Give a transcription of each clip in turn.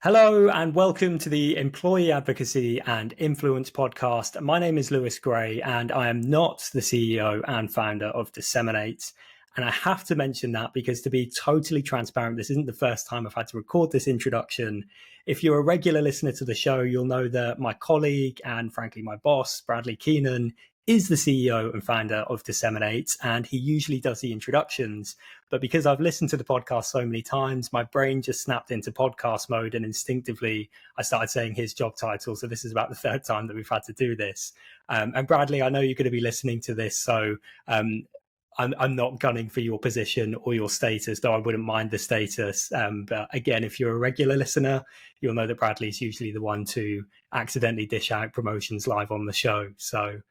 Hello and welcome to the Employee Advocacy and Influence podcast. My name is Lewis Gray and I am not the CEO and founder of DSMN8. And I have to mention that because, to be totally transparent, this isn't the first time I've had to record this introduction. If you're a regular listener to the show, you'll know that my colleague and frankly my boss, Bradley Keenan, is the CEO and founder of DSMN8, and he usually does the introductions. But because I've listened to the podcast so many times, my brain just snapped into podcast mode and instinctively I started saying his job title. So this is about the third time that we've had to do this. And Bradley, I know you're going to be listening to this, so I'm not gunning for your position or your status, though I wouldn't mind the status. But again, if you're a regular listener, you'll know that Bradley's usually the one to accidentally dish out promotions live on the show. So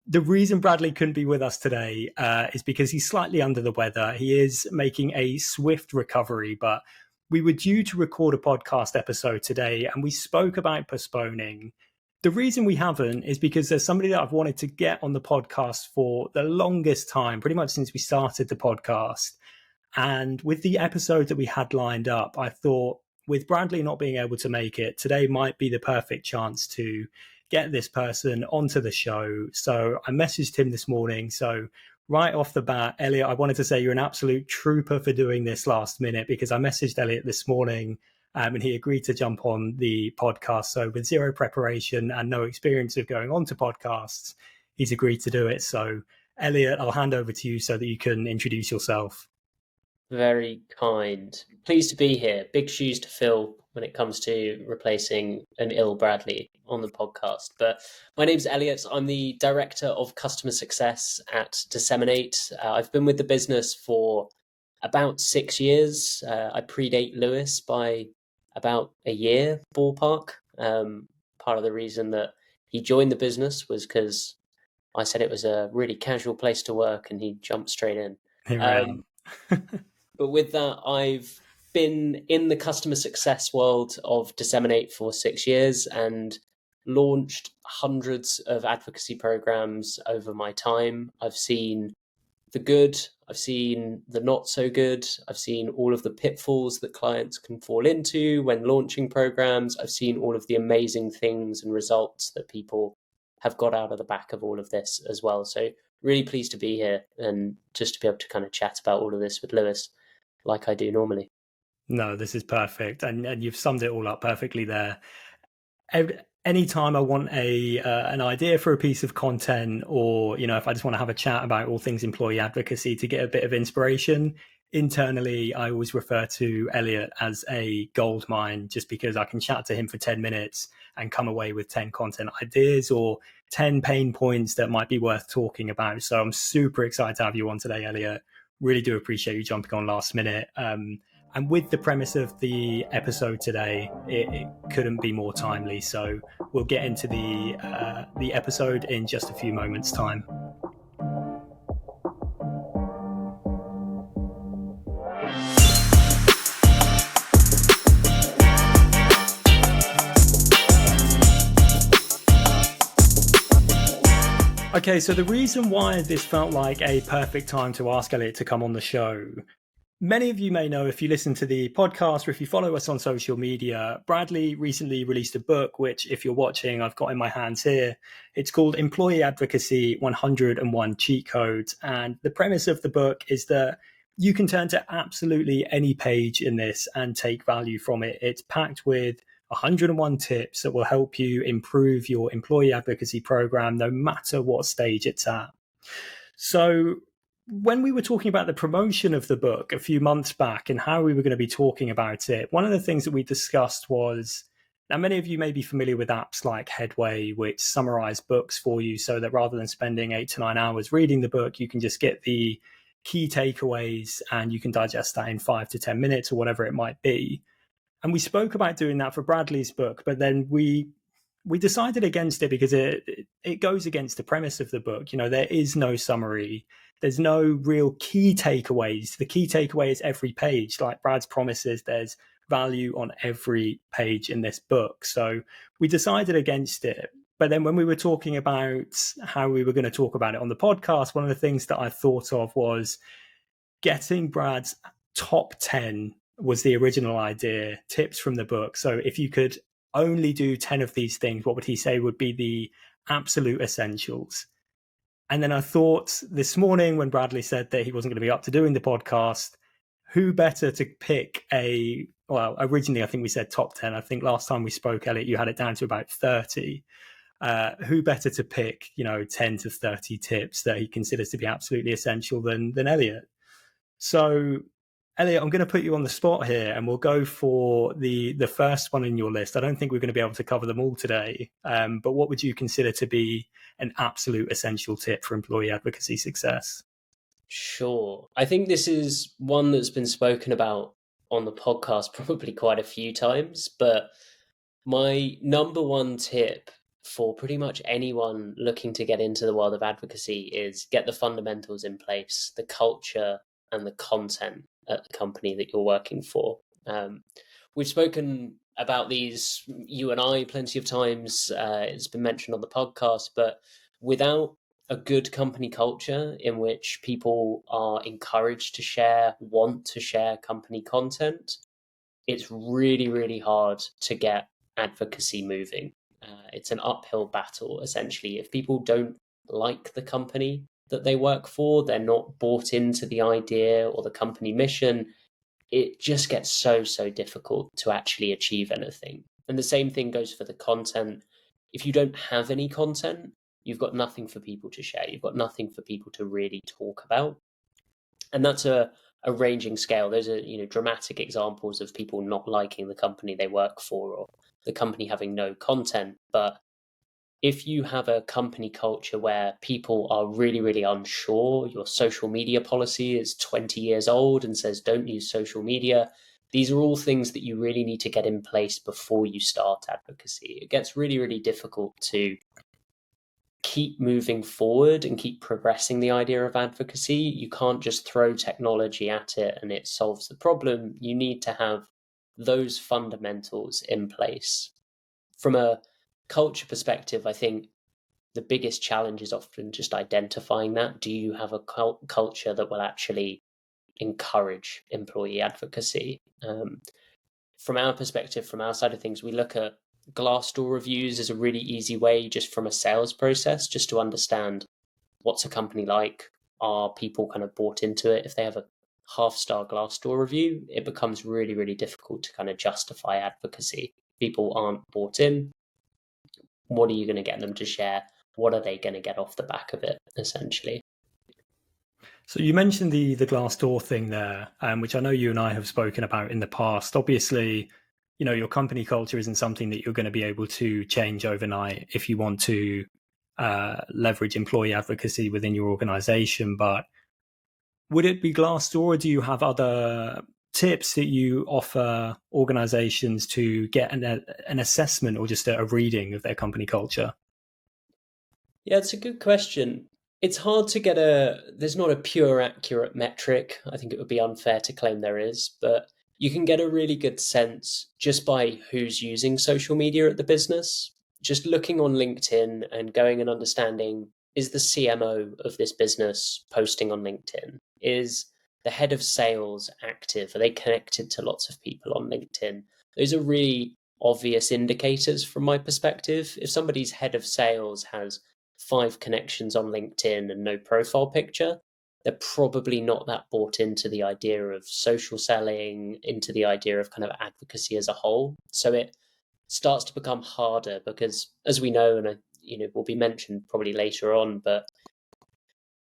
the reason Bradley couldn't be with us today is because he's slightly under the weather. He is making a swift recovery, but we were due to record a podcast episode today and we spoke about postponing. The reason we haven't is because there's somebody that I've wanted to get on the podcast for the longest time, pretty much since we started the podcast. And with the episode that we had lined up, I thought with Bradley not being able to make it, today might be the perfect chance to get this person onto the show. So I messaged him this morning. So right off the bat, Elliot, I wanted to say you're an absolute trooper for doing this last minute, because I messaged Elliot this morning and he agreed to jump on the podcast. So with zero preparation and no experience of going on to podcasts, he's agreed to do it. So Elliot, I'll hand over to you so that you can introduce yourself. Very kind. Pleased to be here. Big shoes to fill when it comes to replacing an ill Bradley on the podcast. But my name's Elliot. I'm the Director of Customer Success at DSMN8. I've been with the business for about 6 years. I predate Lewis by about a year, ballpark. Part of the reason that he joined the business was because I said it was a really casual place to work and he jumped straight in. But with that, I've been in the customer success world of DSMN8 for 6 years and launched hundreds of advocacy programs over my time. I've seen the good, I've seen the not so good, I've seen all of the pitfalls that clients can fall into when launching programs. I've seen all of the amazing things and results that people have got out of the back of all of this as well. So really pleased to be here and just to be able to kind of chat about all of this with Lewis like I do normally. No, this is perfect. And you've summed it all up perfectly there. Anytime I want an idea for a piece of content, or, if I just want to have a chat about all things employee advocacy to get a bit of inspiration, internally, I always refer to Elliot as a gold mine, just because I can chat to him for 10 minutes and come away with 10 content ideas or 10 pain points that might be worth talking about. So I'm super excited to have you on today, Elliot. Really do appreciate you jumping on last minute. And with the premise of the episode today, it couldn't be more timely. So we'll get into the episode in just a few moments' time. Okay, so the reason why this felt like a perfect time to ask Elliot to come on the show, many of you may know if you listen to the podcast or if you follow us on social media, Bradley recently released a book, which if you're watching, I've got in my hands here. It's called Employee Advocacy 101 Cheat Codes. And the premise of the book is that you can turn to absolutely any page in this and take value from it. It's packed with 101 tips that will help you improve your employee advocacy program, no matter what stage it's at. So when we were talking about the promotion of the book a few months back and how we were going to be talking about it, one of the things that we discussed was, now many of you may be familiar with apps like Headway, which summarize books for you so that rather than spending 8 to 9 hours reading the book, you can just get the key takeaways and you can digest that in 5 to 10 minutes or whatever it might be. And we spoke about doing that for Bradley's book, but then we decided against it because it goes against the premise of the book. There is no summary. There's no real key takeaways. The key takeaway is every page. Like Brad's promises, there's value on every page in this book. So we decided against it. But then when we were talking about how we were going to talk about it on the podcast, one of the things that I thought of was getting Brad's top 10 was the original idea, tips from the book. So if you could only do 10 of these things, what would he say would be the absolute essentials? And then I thought this morning when Bradley said that he wasn't going to be up to doing the podcast, who better to pick well, originally I think we said top 10. I think last time we spoke, Elliot, you had it down to about 30. Who better to pick, 10 to 30 tips that he considers to be absolutely essential than Elliot? So, Elliot, I'm going to put you on the spot here, and we'll go for the first one in your list. I don't think we're going to be able to cover them all today, but what would you consider to be an absolute essential tip for employee advocacy success? Sure. I think this is one that's been spoken about on the podcast probably quite a few times, but my number one tip for pretty much anyone looking to get into the world of advocacy is get the fundamentals in place, the culture and the content at the company that you're working for. We've spoken about these, you and I, plenty of times. It's been mentioned on the podcast, but without a good company culture in which people are encouraged to share, want to share company content, it's really, really hard to get advocacy moving. It's an uphill battle, essentially. If people don't like the company that they work for, they're not bought into the idea or the company mission, it just gets so difficult to actually achieve anything. And the same thing goes for the content. If you don't have any content, you've got nothing for people to share. You've got nothing for people to really talk about. And that's a ranging scale. Those are, dramatic examples of people not liking the company they work for or the company having no content. But if you have a company culture where people are really, really unsure, your social media policy is 20 years old and says don't use social media, these are all things that you really need to get in place before you start advocacy. It gets really, really difficult to keep moving forward and keep progressing the idea of advocacy. You can't just throw technology at it and it solves the problem. You need to have those fundamentals in place. From a culture perspective, I think the biggest challenge is often just identifying that. Do you have a culture that will actually encourage employee advocacy? From our perspective, from our side of things, we look at Glassdoor reviews as a really easy way, just from a sales process, just to understand what's a company like. Are people kind of bought into it? If they have a half-star Glassdoor review, it becomes really, really difficult to kind of justify advocacy. People aren't bought in. What are you going to get them to share? What are they going to get off the back of it, essentially? So you mentioned the Glassdoor thing there, which I know you and I have spoken about in the past. Obviously, your company culture isn't something that you're going to be able to change overnight if you want to leverage employee advocacy within your organization. But would it be Glassdoor, or do you have other tips that you offer organizations to get an assessment or just a reading of their company culture? Yeah, it's a good question. It's hard to get there's not a pure accurate metric. I think it would be unfair to claim there is, but you can get a really good sense just by who's using social media at the business. Just looking on LinkedIn and going and understanding, is the CMO of this business posting on LinkedIn? Is the head of sales active? Are they connected to lots of people on LinkedIn? Those are really obvious indicators from my perspective. If somebody's head of sales has 5 connections on LinkedIn and no profile picture, they're probably not that bought into the idea of social selling, into the idea of kind of advocacy as a whole. So it starts to become harder because, as we know, and will be mentioned probably later on, but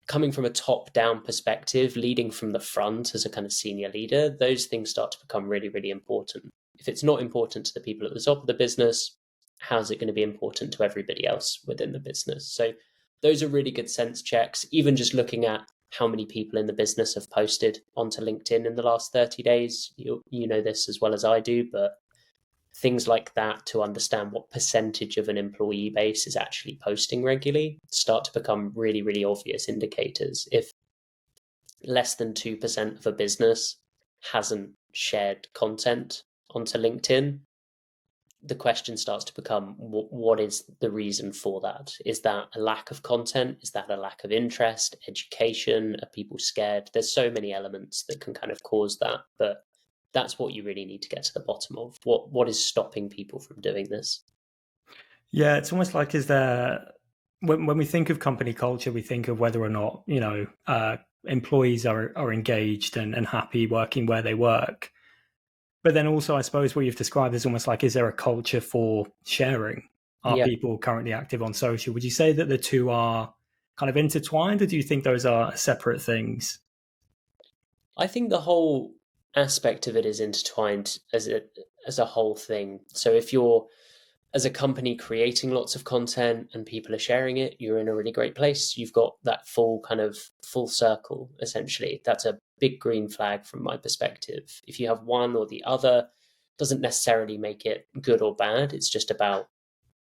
coming from a top-down perspective, leading from the front as a kind of senior leader, those things start to become really, really important. If it's not important to the people at the top of the business, how's it going to be important to everybody else within the business? So those are really good sense checks. Even just looking at how many people in the business have posted onto LinkedIn in the last 30 days. You know this as well as I do, but things like that to understand what percentage of an employee base is actually posting regularly start to become really, really obvious indicators. If less than 2% of a business hasn't shared content onto LinkedIn, the question starts to become, what is the reason for that? Is that a lack of content? Is that a lack of interest, education? Are people scared? There's so many elements that can kind of cause that. But That's what you really need to get to the bottom of. What is stopping people from doing this? Yeah, it's almost like, is there, when we think of company culture, we think of whether or not, employees are engaged and happy working where they work. But then also, I suppose what you've described is almost like, is there a culture for sharing? Are Yeah, people currently active on social? Would you say that the two are kind of intertwined, or do you think those are separate things? I think the whole aspect of it is intertwined as a whole thing. So if you're as a company creating lots of content and people are sharing it, you're in a really great place. You've got that full circle, essentially. That's a big green flag from my perspective. If you have one or the other, doesn't necessarily make it good or bad. It's just about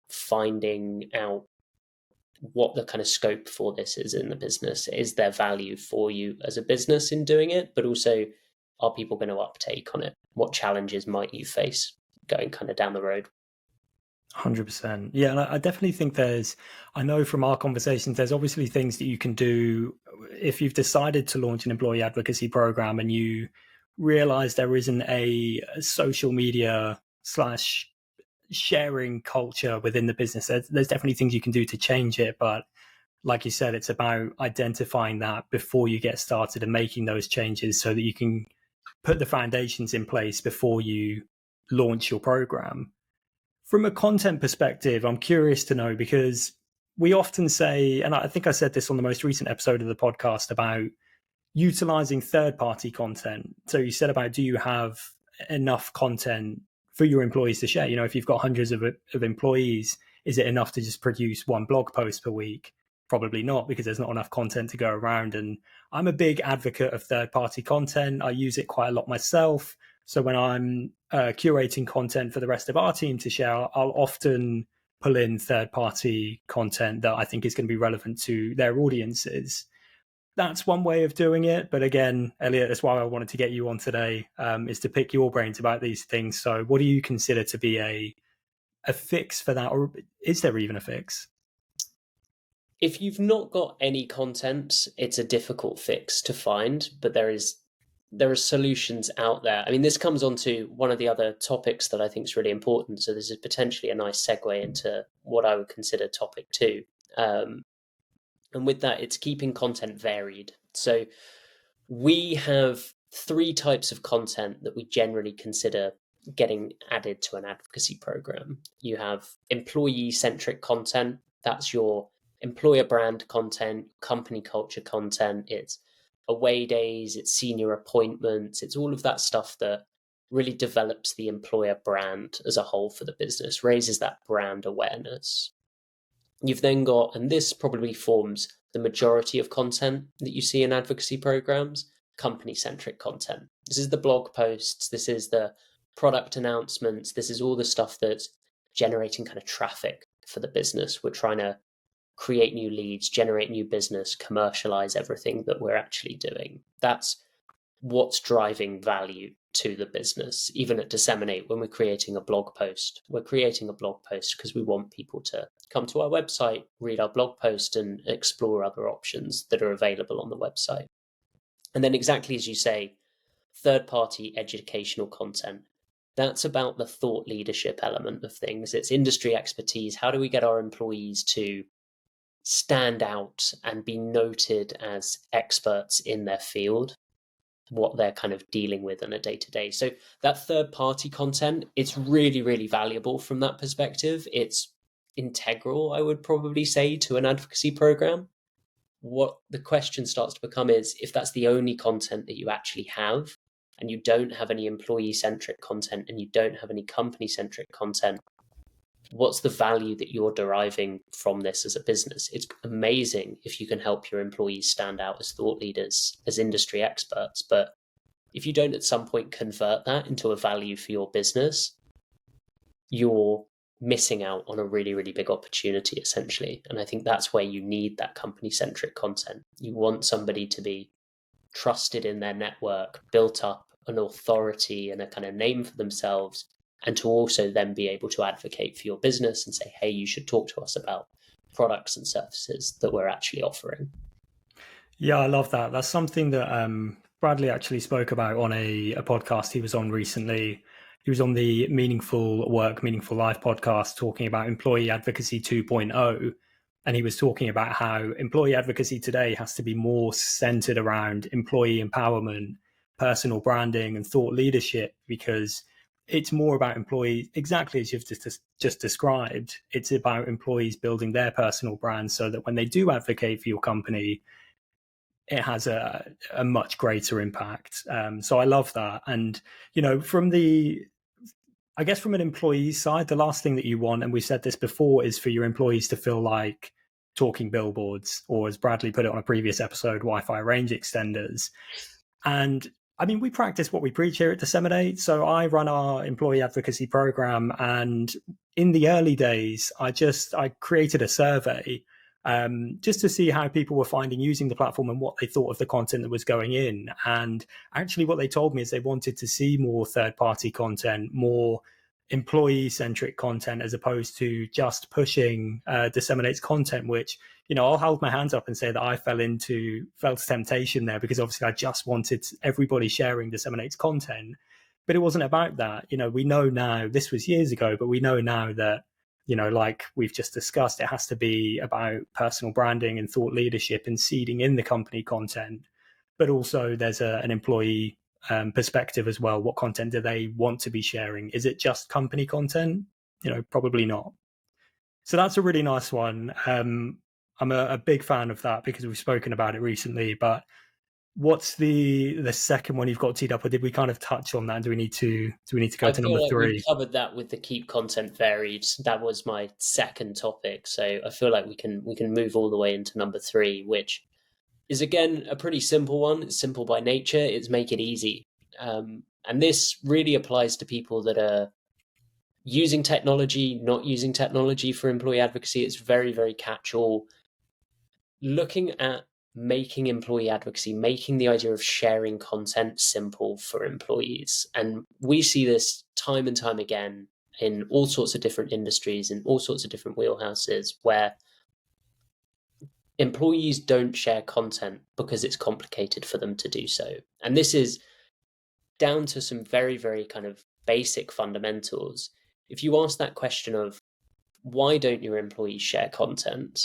finding out what the kind of scope for this is in the business. Is there value for you as a business in doing it? But also, are people going to uptake on it? What challenges might you face going kind of down the road? 100%. Yeah, and I definitely think I know from our conversations, there's obviously things that you can do if you've decided to launch an employee advocacy program and you realize there isn't a social media slash sharing culture within the business. There's definitely things you can do to change it. But like you said, it's about identifying that before you get started and making those changes so that you can put the foundations in place before you launch your program. From a content perspective, I'm curious to know, because we often say, and I think I said this on the most recent episode of the podcast, about utilizing third-party content. So you said about, do you have enough content for your employees to share? If you've got hundreds of employees, is it enough to just produce one blog post per week? Probably not, because there's not enough content to go around. And I'm a big advocate of third-party content. I use it quite a lot myself. So when I'm curating content for the rest of our team to share, I'll often pull in third-party content that I think is going to be relevant to their audiences. That's one way of doing it. But again, Elliot, that's why I wanted to get you on today, is to pick your brains about these things. So what do you consider to be a fix for that? Or is there even a fix? If you've not got any content, it's a difficult fix to find, but there are solutions out there. I mean, this comes on to one of the other topics that I think is really important. So this is potentially a nice segue into what I would consider topic 2. And with that, it's keeping content varied. So we have 3 types of content that we generally consider getting added to an advocacy program. You have employee-centric content. That's your employer brand content, company culture content. It's away days, it's senior appointments, it's all of that stuff that really develops the employer brand as a whole for the business, raises that brand awareness. You've then got, and this probably forms the majority of content that you see in advocacy programs, company-centric content. This is the blog posts, this is the product announcements, this is all the stuff that's generating kind of traffic for the business. We're trying to create new leads, generate new business, commercialize everything that we're actually doing. That's what's driving value to the business. Even at Disseminate, when we're creating a blog post, we're creating a blog post because we want people to come to our website, read our blog post, and explore other options that are available on the website. And then exactly as you say, third-party educational content. That's about the thought leadership element of things. It's industry expertise. How do we get our employees to stand out and be noted as experts in their field, what they're kind of dealing with on a day-to-day? So that third-party content, it's really, really valuable from that perspective. It's integral, I would probably say, to an advocacy program. What the question starts to become is, if that's the only content that you actually have, and you don't have any employee-centric content and you don't have any company-centric content, what's the value that you're deriving from this as a business? It's amazing if you can help your employees stand out as thought leaders, as industry experts. But if you don't at some point convert that into a value for your business, you're missing out on a really, really big opportunity, essentially. And I think that's where you need that company-centric content. You want somebody to be trusted in their network, built up an authority and a kind of name for themselves, and to also then be able to advocate for your business and say, hey, you should talk to us about products and services that we're actually offering. Yeah, I love that. That's something that Bradley actually spoke about on a podcast he was on recently. He was on the Meaningful Work, Meaningful Life podcast talking about employee advocacy 2.0. And he was talking about how employee advocacy today has to be more centered around employee empowerment, personal branding, and thought leadership, because it's more about employees, exactly as you've just described. It's about employees building their personal brand so that when they do advocate for your company, it has a much greater impact. So I love that. And, I guess from an employee side, the last thing that you want, and we've said this before, is for your employees to feel like talking billboards, or as Bradley put it on a previous episode, Wi-Fi range extenders. And I mean, we practice what we preach here at DSMN8. So I run our employee advocacy program. And in the early days, I created a survey just to see how people were finding using the platform and what they thought of the content that was going in. And actually what they told me is they wanted to see more third-party content, more employee-centric content, as opposed to just pushing DSMN8's content, which, I'll hold my hands up and say that I fell to temptation there, because obviously I just wanted everybody sharing DSMN8's content. But it wasn't about that. We know now, this was years ago, but we know now that, like we've just discussed, it has to be about personal branding and thought leadership and seeding in the company content. But also there's an employee perspective as well. What content do they want to be sharing? Is it just company content? Probably not. So that's a really nice one. I'm a big fan of that because we've spoken about it recently. But what's the second one you've got teed up, or did we kind of touch on that? Do we need to go to number 3? We covered that with the keep content varied. That was my second topic. So I feel like we can move all the way into number 3, which is again a pretty simple one. It's simple by nature. It's make it easy. And this really applies to people that are using technology, not using technology for employee advocacy. It's very, very catch-all. Looking at making employee advocacy, making the idea of sharing content simple for employees. And we see this time and time again in all sorts of different industries, in all sorts of different wheelhouses, where employees don't share content because it's complicated for them to do so. And this is down to some very, very kind of basic fundamentals. If you ask that question of why don't your employees share content,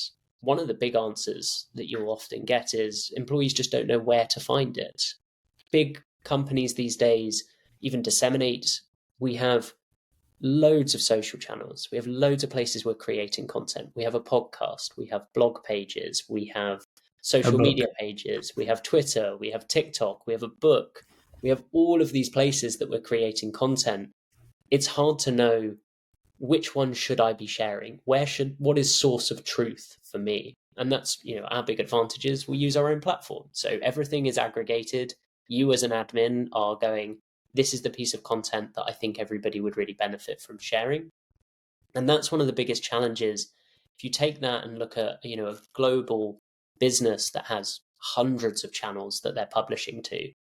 one of the big answers that you'll often get is employees just don't know where to find it. Big companies these days, even DSMN8, we have loads of social channels. We have loads of places we're creating content. We have a podcast, we have blog pages, we have social media pages, we have Twitter, we have TikTok, we have a book. We have all of these places that we're creating content. It's hard to know which one should I be sharing? What is source of truth for me? And that's, our big advantage is we use our own platform. So everything is aggregated. You as an admin are going, this is the piece of content that I think everybody would really benefit from sharing. And that's one of the biggest challenges. If you take that and look at, a global business that has hundreds of channels that they're publishing to,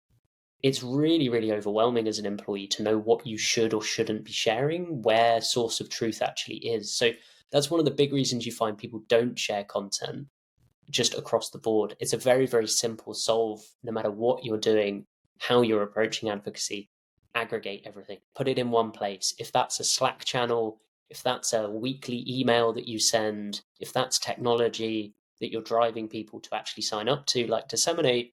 it's really, really overwhelming as an employee to know what you should or shouldn't be sharing, where source of truth actually is. So that's one of the big reasons you find people don't share content just across the board. It's a very, very simple solve, no matter what you're doing, how you're approaching advocacy. Aggregate everything, put it in one place. If that's a Slack channel, if that's a weekly email that you send, if that's technology that you're driving people to actually sign up to, like DSMN8,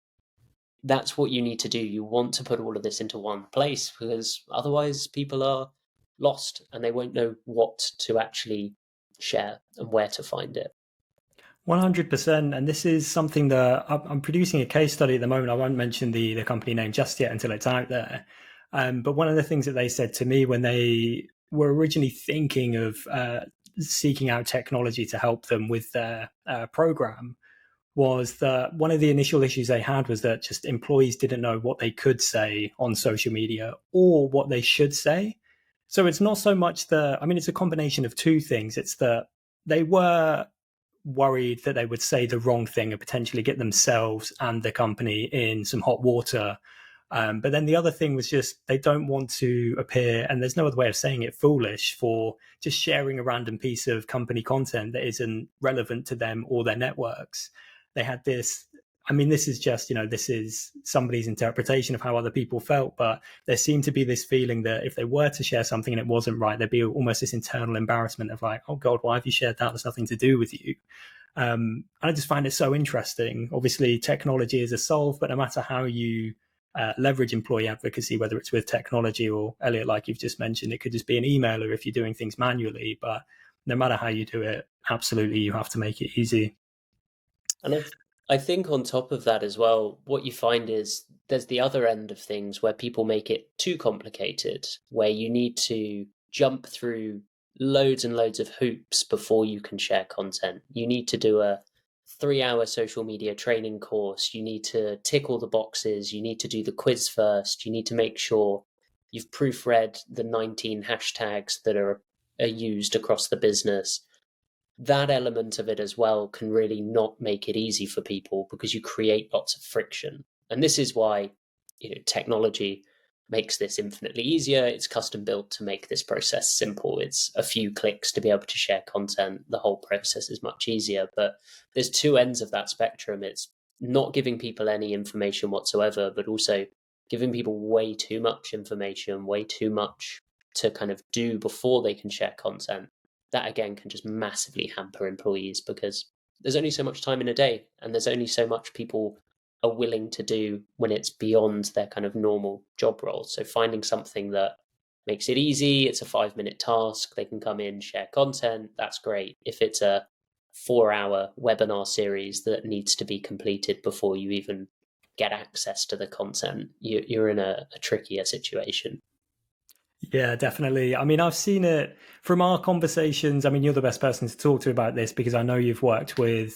that's what you need to do. You want to put all of this into one place, because otherwise people are lost and they won't know what to actually share and where to find it. 100%. And this is something that I'm producing a case study at the moment. I won't mention the company name just yet until it's out there. But one of the things that they said to me when they were originally thinking of seeking out technology to help them with their program was that one of the initial issues they had was that just employees didn't know what they could say on social media or what they should say. So it's not so much it's a combination of two things. It's that they were worried that they would say the wrong thing and potentially get themselves and the company in some hot water. But then the other thing was just they don't want to appear, and there's no other way of saying it, foolish for just sharing a random piece of company content that isn't relevant to them or their networks. They had this, I mean, this is just, this is somebody's interpretation of how other people felt, but there seemed to be this feeling that if they were to share something and it wasn't right, there'd be almost this internal embarrassment of like, oh God, why have you shared that? There's nothing to do with you. I just find it so interesting. Obviously, technology is a solve, but no matter how you leverage employee advocacy, whether it's with technology or, Elliot, like you've just mentioned, it could just be an email or if you're doing things manually, but no matter how you do it, absolutely, you have to make it easy. And I think on top of that as well, what you find is there's the other end of things where people make it too complicated, where you need to jump through loads and loads of hoops before you can share content. You need to do a 3-hour social media training course. You need to tick all the boxes. You need to do the quiz first. You need to make sure you've proofread the 19 hashtags that are used across the business. That element of it as well can really not make it easy for people because you create lots of friction. And this is why, technology makes this infinitely easier. It's custom built to make this process simple. It's a few clicks to be able to share content. The whole process is much easier. But there's two ends of that spectrum. It's not giving people any information whatsoever, but also giving people way too much information, way too much to kind of do before they can share content. That again can just massively hamper employees because there's only so much time in a day and there's only so much people are willing to do when it's beyond their kind of normal job role. So finding something that makes it easy, it's a 5-minute task, they can come in, share content, that's great. If it's a 4-hour webinar series that needs to be completed before you even get access to the content, you're in a trickier situation. Yeah, definitely. I mean, I've seen it from our conversations. I mean, you're the best person to talk to about this because I know you've worked with,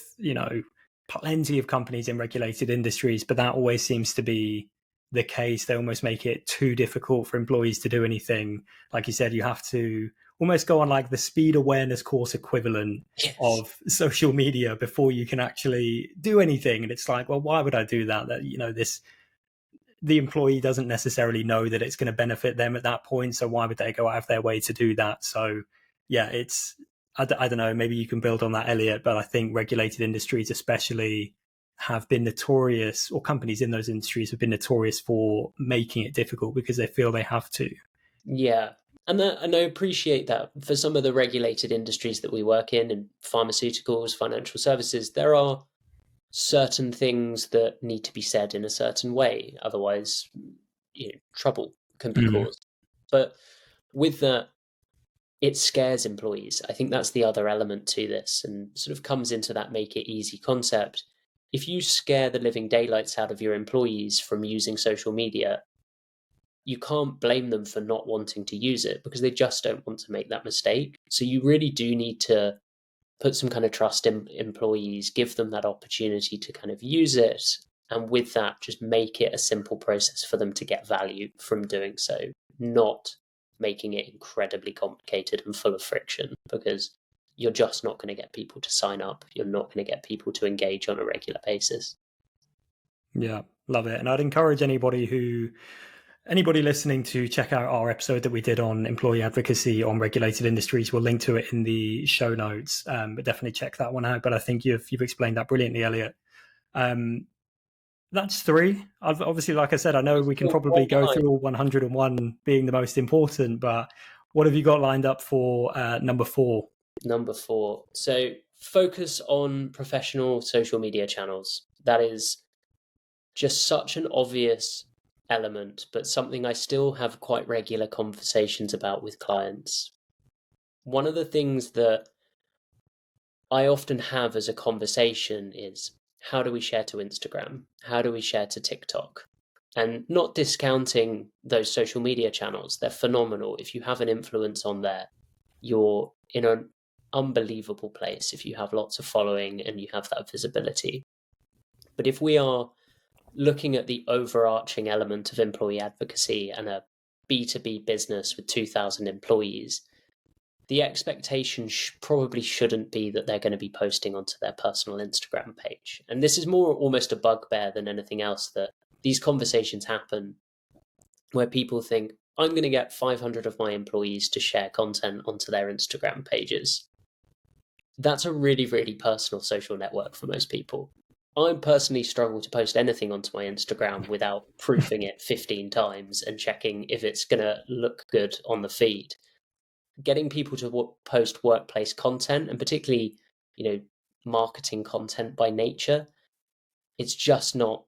plenty of companies in regulated industries, but that always seems to be the case. They almost make it too difficult for employees to do anything. Like you said, you have to almost go on like the speed awareness course equivalent of social media before you can actually do anything. And it's like, well, why would I do that? That, the employee doesn't necessarily know that it's going to benefit them at that point. So why would they go out of their way to do that? So yeah, I don't know, maybe you can build on that, Elliot, but I think regulated industries especially have been notorious, or companies in those industries have been notorious for making it difficult because they feel they have to. Yeah. And I appreciate that for some of the regulated industries that we work in pharmaceuticals, financial services, there are certain things that need to be said in a certain way. Otherwise, trouble can be caused. But with that, it scares employees. I think that's the other element to this and sort of comes into that make it easy concept. If you scare the living daylights out of your employees from using social media, you can't blame them for not wanting to use it because they just don't want to make that mistake. So you really do need to put some kind of trust in employees, give them that opportunity to kind of use it. And with that, just make it a simple process for them to get value from doing so, not making it incredibly complicated and full of friction because you're just not going to get people to sign up. You're not going to get people to engage on a regular basis. Yeah, love it. And I'd encourage anybody listening to check out our episode that we did on employee advocacy on regulated industries. We'll link to it in the show notes, but definitely check that one out. But I think you've explained that brilliantly, Elliot. That's 3. Obviously, like I said, I know we can probably go through all 101 being the most important, but what have you got lined up for number 4? Number 4. So focus on professional social media channels. That is just such an obvious element, but something I still have quite regular conversations about with clients. One of the things that I often have as a conversation is, how do we share to Instagram? How do we share to TikTok? And not discounting those social media channels. They're phenomenal. If you have an influence on there, you're in an unbelievable place if you have lots of following and you have that visibility. But if we are looking at the overarching element of employee advocacy and a B2B business with 2,000 employees, the expectation probably shouldn't be that they're going to be posting onto their personal Instagram page. And this is more almost a bugbear than anything else, that these conversations happen where people think, I'm going to get 500 of my employees to share content onto their Instagram pages. That's a really, really personal social network for most people. I personally struggle to post anything onto my Instagram without proofing it 15 times and checking if it's going to look good on the feed. Getting people to post workplace content, and particularly, marketing content by nature, it's just not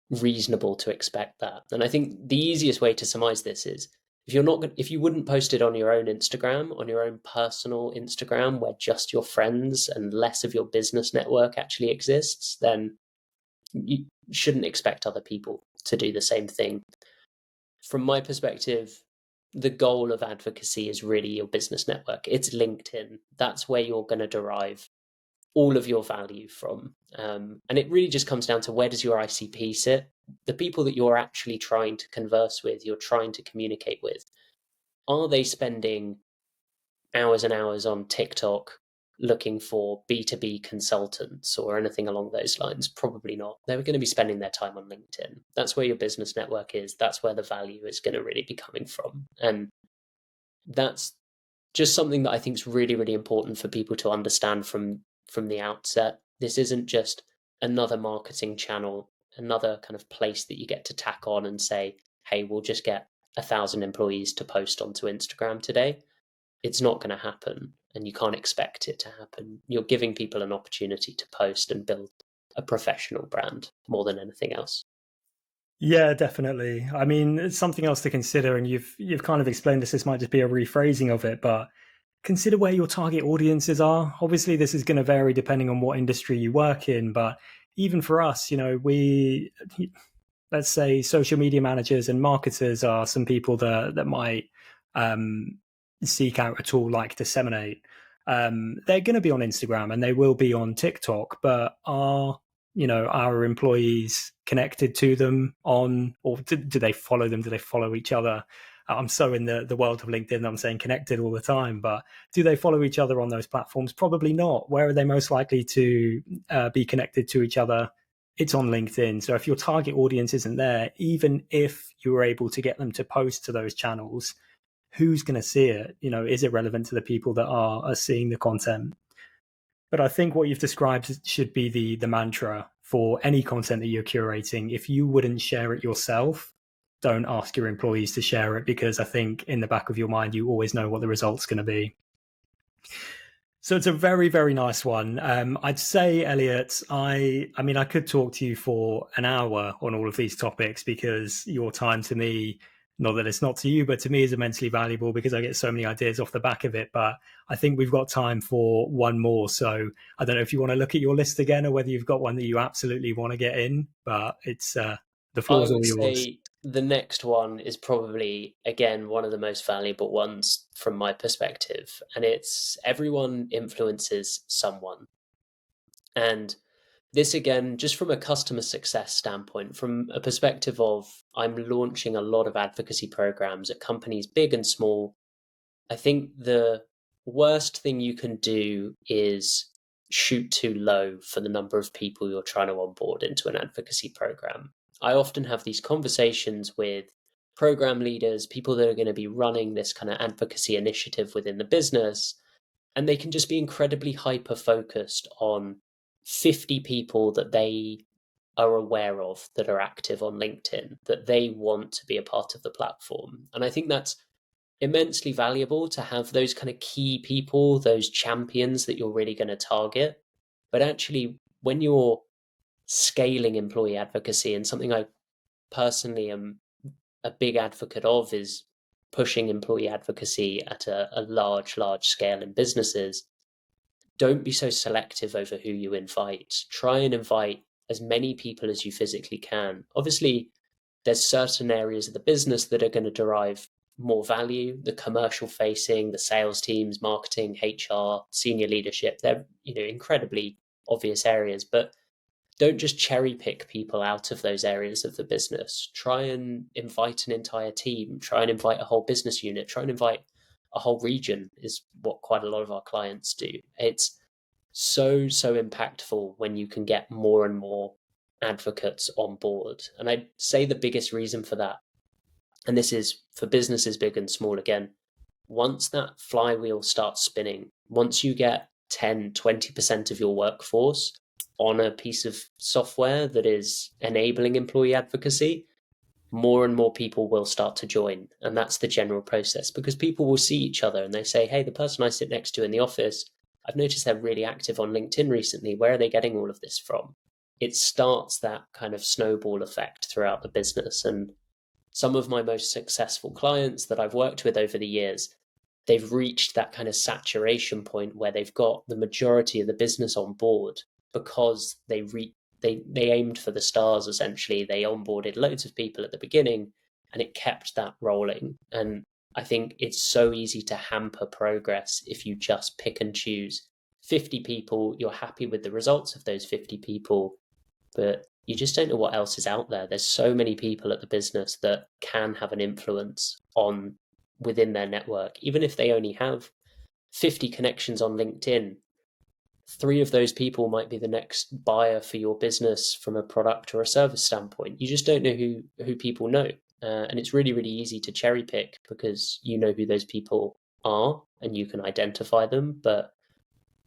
reasonable to expect that. And I think the easiest way to surmise this is, if you wouldn't post it on your own Instagram, on your own personal Instagram, where just your friends and less of your business network actually exists, then you shouldn't expect other people to do the same thing. From my perspective, the goal of advocacy is really your business network. It's LinkedIn. That's where you're going to derive all of your value from. And it really just comes down to, where does your ICP sit? The people that you're actually trying to converse with, you're trying to communicate with, are they spending hours and hours on TikTok looking for B2B consultants or anything along those lines? Probably not. They're going to be spending their time on LinkedIn. That's where your business network is. That's where the value is going to really be coming from. And that's just something that I think is really, really important for people to understand from the outset. This isn't just another marketing channel, another kind of place that you get to tack on and say, hey, we'll just get 1,000 employees to post onto Instagram today. It's not going to happen, and you can't expect it to happen. You're giving people an opportunity to post and build a professional brand more than anything else. Yeah, definitely. I mean, it's something else to consider, and you've kind of explained this. This might just be a rephrasing of it, but consider where your target audiences are. Obviously, this is going to vary depending on what industry you work in, but even for us, let's say social media managers and marketers are some people that might seek out a tool like Disseminate. They're going to be on Instagram and they will be on TikTok, but are our employees connected to them on, or do they follow them? Do they follow each other? I'm so in the world of LinkedIn, I'm saying connected all the time, but do they follow each other on those platforms? Probably not. Where are they most likely to be connected to each other? It's on LinkedIn. So if your target audience isn't there, even if you were able to get them to post to those channels, who's going to see it? Is it relevant to the people that are seeing the content? But I think what you've described should be the mantra for any content that you're curating. If you wouldn't share it yourself, don't ask your employees to share it, because I think in the back of your mind, you always know what the result's going to be. So it's a very, very nice one. I'd say, Elliot, I mean, I could talk to you for an hour on all of these topics, because your time to me, not that it's not to you, but to me is immensely valuable, because I get so many ideas off the back of it. But I think we've got time for one more. So I don't know if you want to look at your list again, or whether you've got one that you absolutely want to get in, but it's the I floor's all would yours. say the next one is probably, again, one of the most valuable ones from my perspective. And it's, everyone influences someone. And this, again, just from a customer success standpoint, from a perspective of, I'm launching a lot of advocacy programs at companies big and small. I think the worst thing you can do is shoot too low for the number of people you're trying to onboard into an advocacy program. I often have these conversations with program leaders, people that are going to be running this kind of advocacy initiative within the business, and they can just be incredibly hyper focused on 50 people that they are aware of that are active on LinkedIn, that they want to be a part of the platform. And I think that's immensely valuable to have those kind of key people, those champions that you're really going to target. But actually, when you're scaling employee advocacy, and something I personally am a big advocate of is pushing employee advocacy at a large scale in businesses, don't be so selective over who you invite. Try and invite as many people as you physically can. Obviously, there's certain areas of the business that are going to derive more value, the commercial facing, the sales teams, marketing, HR, senior leadership. They're, incredibly obvious areas, but don't just cherry pick people out of those areas of the business. Try and invite an entire team, try and invite a whole business unit, try and invite a whole region, is what quite a lot of our clients do. It's so impactful when you can get more and more advocates on board. And I'd say the biggest reason for that, and this is for businesses big and small again, once that flywheel starts spinning, once you get 10, 20% of your workforce on a piece of software that is enabling employee advocacy, more and more people will start to join. And that's the general process, because people will see each other and they say, hey, the person I sit next to in the office, I've noticed they're really active on LinkedIn recently. Where are they getting all of this from? It starts that kind of snowball effect throughout the business. And some of my most successful clients that I've worked with over the years, they've reached that kind of saturation point where they've got the majority of the business on board because they aimed for the stars. Essentially, they onboarded loads of people at the beginning and it kept that rolling. And I think it's so easy to hamper progress if you just pick and choose 50 people. You're happy with the results of those 50 people, but you just don't know what else is out there. There's so many people at the business that can have an influence on within their network. Even if they only have 50 connections on LinkedIn, 3 of those people might be the next buyer for your business from a product or a service standpoint. You just don't know who people know. And it's really, really easy to cherry pick because you know who those people are and you can identify them. But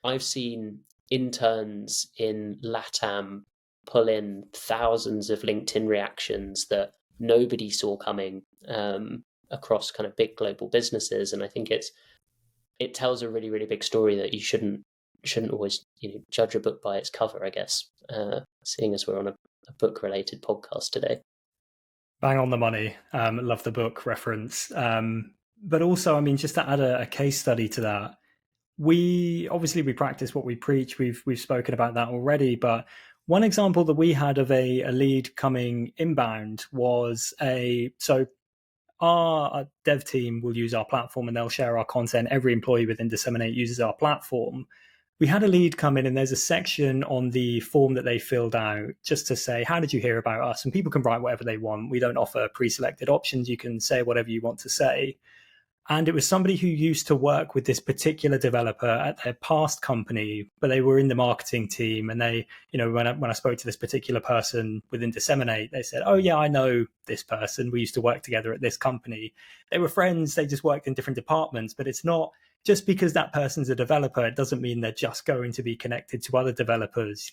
I've seen interns in LATAM pull in thousands of LinkedIn reactions that nobody saw coming across kind of big global businesses. And I think it tells a really, really big story that you shouldn't always judge a book by its cover, I guess, seeing as we're on a book related podcast today. Bang on the money. Love the book reference. But also, I mean, just to add a case study to that, we practice what we preach. We've spoken about that already, but one example that we had of a lead coming inbound was our dev team will use our platform and they'll share our content. Every employee within Disseminate uses our platform. We had a lead come in and there's a section on the form that they filled out just to say, how did you hear about us? And people can write whatever they want. We don't offer pre-selected options. You can say whatever you want to say. And it was somebody who used to work with this particular developer at their past company, but they were in the marketing team. And they, when I spoke to this particular person within Disseminate, they said, oh yeah, I know this person. We used to work together at this company. They were friends. They just worked in different departments, but it's not just because that person's a developer, it doesn't mean they're just going to be connected to other developers.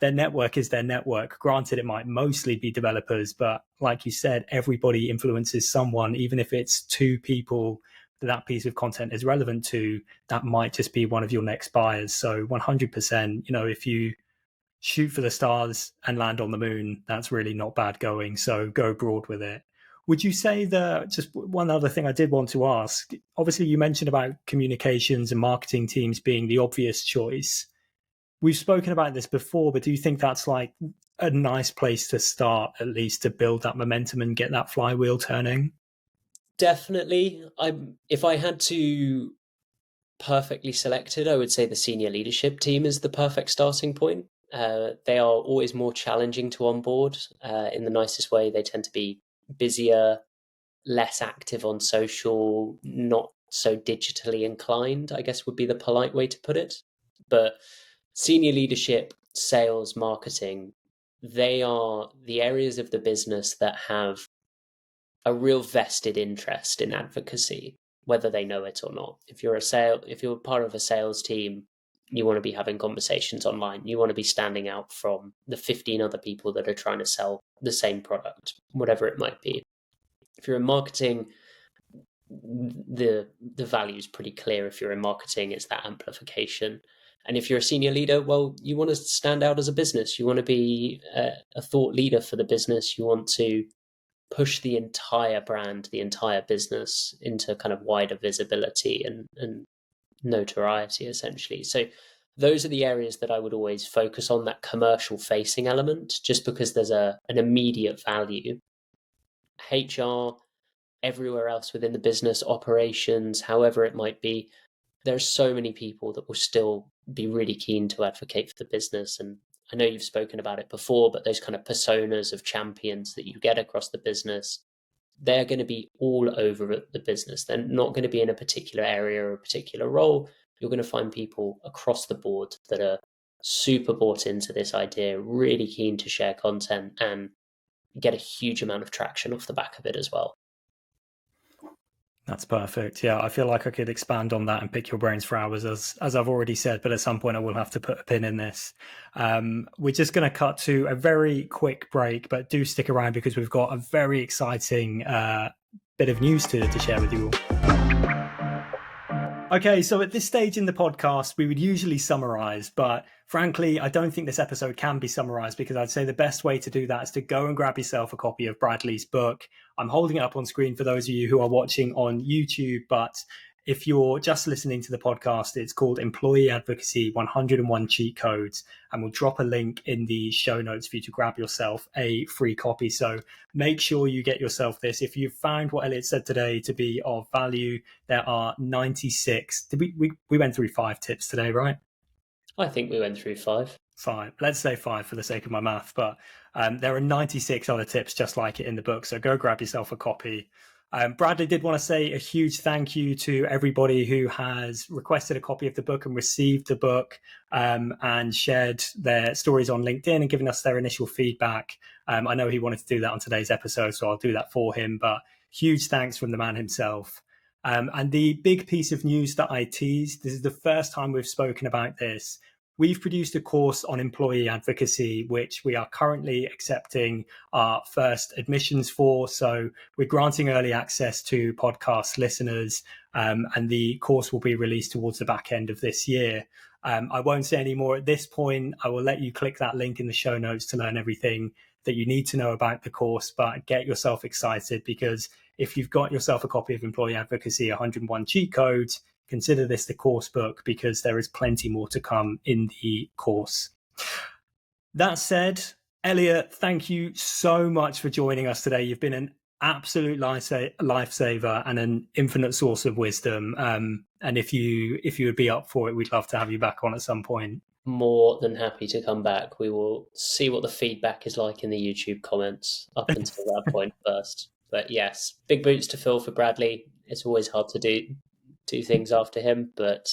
Their network is their network. Granted, it might mostly be developers, but like you said, everybody influences someone, even if it's 2 people that piece of content is relevant to, that might just be one of your next buyers. So 100%, if you shoot for the stars and land on the moon, that's really not bad going. So go broad with it. Would you say that, just one other thing I did want to ask, obviously you mentioned about communications and marketing teams being the obvious choice. We've spoken about this before, but do you think that's like a nice place to start, at least to build that momentum and get that flywheel turning? Definitely. If I had to perfectly select it, I would say the senior leadership team is the perfect starting point. They are always more challenging to onboard in the nicest way. They tend to be busier, less active on social, not so digitally inclined, I guess would be the polite way to put it. But senior leadership, sales, marketing, they are the areas of the business that have a real vested interest in advocacy, whether they know it or not. If you're part of a sales team, you want to be having conversations online. You want to be standing out from the 15 other people that are trying to sell the same product, whatever it might be. If you're in marketing, the value is pretty clear. If you're in marketing, it's that amplification. And if you're a senior leader, well, you want to stand out as a business. You want to be a thought leader for the business. You want to push the entire brand, the entire business into kind of wider visibility and notoriety, essentially. So those are the areas that I would always focus on, that commercial facing element, just because there's an immediate value. HR, everywhere else within the business, operations, however it might be, there's so many people that will still be really keen to advocate for the business. And I know you've spoken about it before, but those kind of personas of champions that you get across the business, they're going to be all over the business. They're not going to be in a particular area or a particular role. You're going to find people across the board that are super bought into this idea, really keen to share content and get a huge amount of traction off the back of it as well. That's perfect. Yeah, I feel like I could expand on that and pick your brains for hours, as I've already said, but at some point I will have to put a pin in this. We're just going to cut to a very quick break, but do stick around because we've got a very exciting bit of news to share with you all. Okay, so at this stage in the podcast, we would usually summarize, but frankly, I don't think this episode can be summarized because I'd say the best way to do that is to go and grab yourself a copy of Bradley's book. I'm holding it up on screen for those of you who are watching on YouTube, but if you're just listening to the podcast, it's called Employee Advocacy 101 Cheat Codes, and we'll drop a link in the show notes for you to grab yourself a free copy. So make sure you get yourself this. If you've found what Elliot said today to be of value, there are 96. We went through 5 tips today, right? I think we went through 5. 5. Let's say 5 for the sake of my math, but there are 96 other tips just like it in the book. So go grab yourself a copy. Bradley did want to say a huge thank you to everybody who has requested a copy of the book and received the book and shared their stories on LinkedIn and given us their initial feedback. I know he wanted to do that on today's episode, so I'll do that for him, but huge thanks from the man himself. And the big piece of news that I teased, this is the first time we've spoken about this. We've produced a course on employee advocacy, which we are currently accepting our first admissions for. So we're granting early access to podcast listeners, and the course will be released towards the back end of this year. I won't say any more at this point. I will let you click that link in the show notes to learn everything that you need to know about the course, but get yourself excited because if you've got yourself a copy of Employee Advocacy 101 Cheat Codes, consider this the course book because there is plenty more to come in the course. That said, Elliot, thank you so much for joining us today. You've been an absolute lifesaver and an infinite source of wisdom. And if you would be up for it, we'd love to have you back on at some point. More than happy to come back. We will see what the feedback is like in the YouTube comments up until that point first. But yes, big boots to fill for Bradley. It's always hard to do things after him, but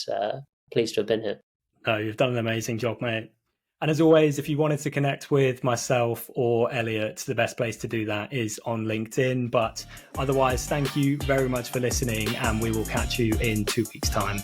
pleased to have been here. No, you've done an amazing job, mate. And as always, if you wanted to connect with myself or Elliot, the best place to do that is on LinkedIn. But otherwise, thank you very much for listening, and we will catch you in 2 weeks' time.